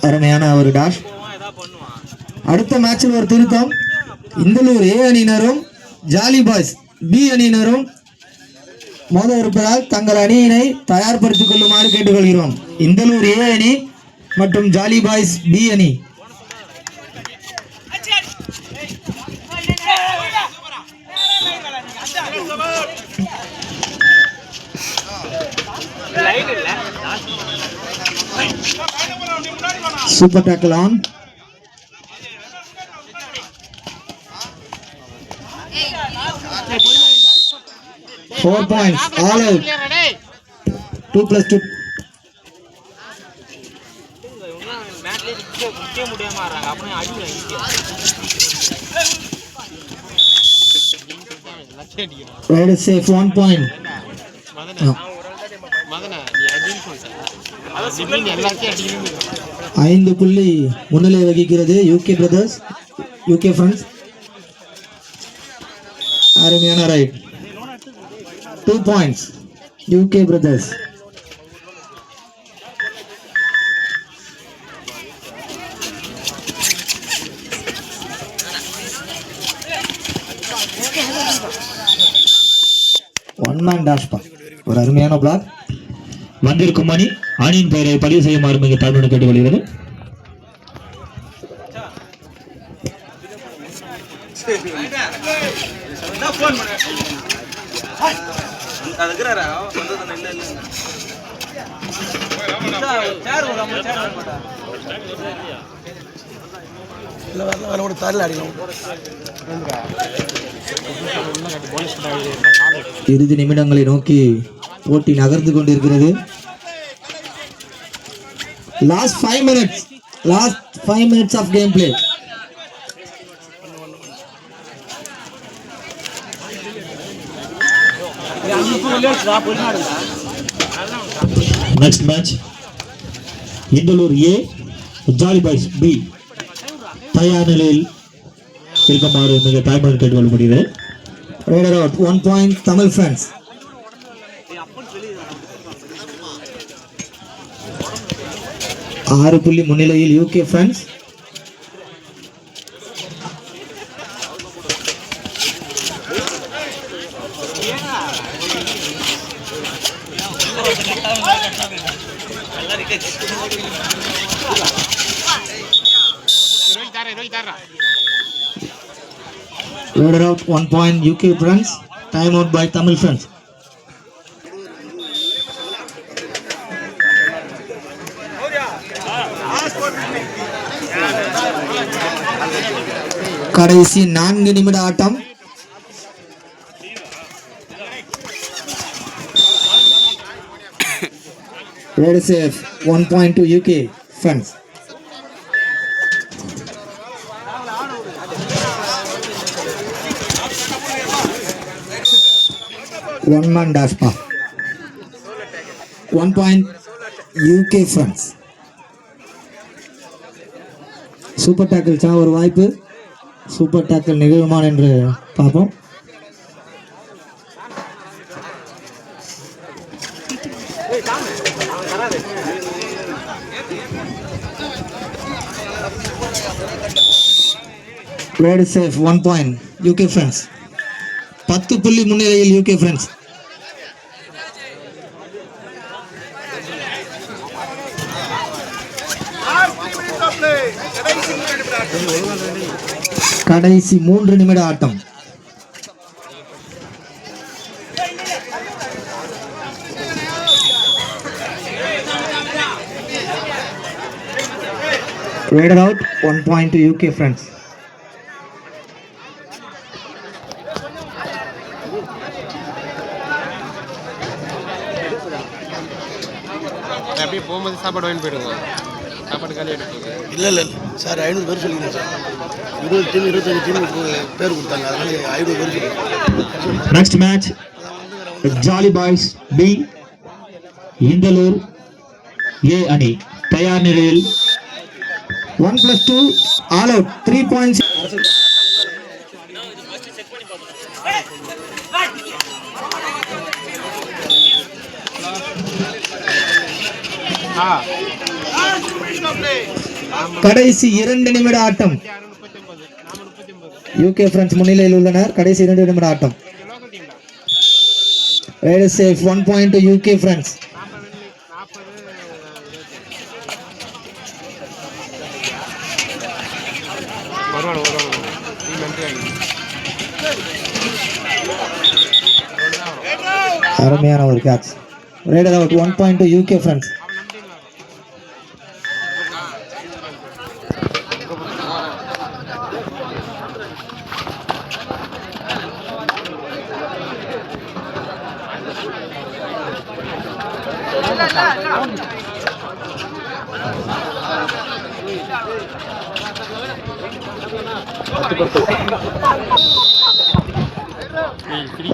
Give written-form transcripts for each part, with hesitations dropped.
அருமையான ஒரு டாஷ். அடுத்த மேட்சில் ஒரு திருத்தம். இந்தலூர் ஏ அணியினரும் ஜாலி பாய்ஸ் பி அணியினரும் மோத இருப்பதால் தங்கள் அணியினை தயார்படுத்திக் கொள்ளுமாறு கேட்டுக்கொள்கிறோம். இந்தலூர் ஏ அணி மற்றும் ஜாலி பாய்ஸ் பி அணி. Super tackle on. Four points, all out. 2+2. Right is safe, 1 point. ஐந்து புள்ளி முன்னிலை வகிக்கிறது யூகே பிரதர்ஸ், யூகே ஃப்ரெண்ட்ஸ். அருமையான right. 2 points, UK brothers. One man dash pa. ஒரு அருமையான பிளாக். வந்திருக்கும் மணி அணியின் பெயரை பதிவு செய்யுமாறு மிக தாழ்மையுடன் கேட்டுக்கொள்கிறது. இறுதி நிமிடங்களை நோக்கி போட்டி நகர்ந்து கொண்டிருக்கிறது. Last 5 minutes of gameplay. Next match, Indalur A jolly boys B தயார் நிலையில் இருக்குமாறு மிக தாய்மொழி கேட்டுக்கொள்ளப்படுகிறது. Raider out, 1 point Tamil friends. ஆறு புள்ளி முன்னிலையில் UK friends. Raider out, 1 point UK friends. Time out by Tamil friends. கடைசி 4 நிமிட ஆட்டம். Raider safe, 1 point to UK friends. One man dash pa. 1 point UK friends. Super tackle சா ஒரு வாய்ப்பு. Super tackle நிகழுமான் என்று பார்ப்போம். Raider safe, 1 point UK friends. 10 புள்ளி முன்னிலையில் UK friends. கடைசி 3 நிமிட ஆட்டம். Raider out, 1 point to UK friends. அப்படியே போகும்போது சாப்பாடு வாங்கி போயிடுங்க. சாப்பாடு காலி எடுத்துங்க. இல்லை சார் 500 பேர் சொல்லிக்கிறேன் சார். 20 டீம் 25 டீம் பேர் கொடுத்தாங்க. அதனால 500 பேர் சொல்லிக்கிறேன். Next match, Jolly Boys B Indalur A அணி தயார் நிலையில். 1+2 all out 3 points. Ah. கடைசி 2 நிமிட ஆட்டம். யூகே பிரான்ஸ் முன்னிலையில் உள்ளனர். கடைசி 2 நிமிட ஆட்டம். Raiders save 1 point to UK France. அருமையான ஒரு catch. Raider out 1 point to UK France.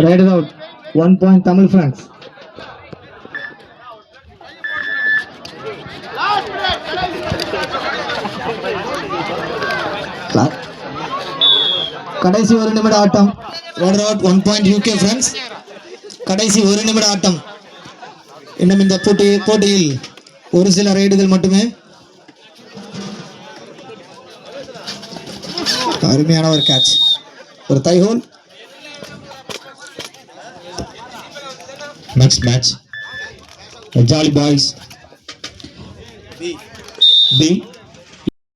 Raider out 1 point Tamil France. கடைசி 1 நிமிட ஆட்டம். Raider out 1 point UK France. கடைசி 1 நிமிட ஆட்டம். இன்னும் இந்த போட்டியில் ஒரு சில ரைடுகள் மட்டுமே. அருமையான ஒரு கேட்ச். ஒரு தை whole. Next match, Jolly Boys B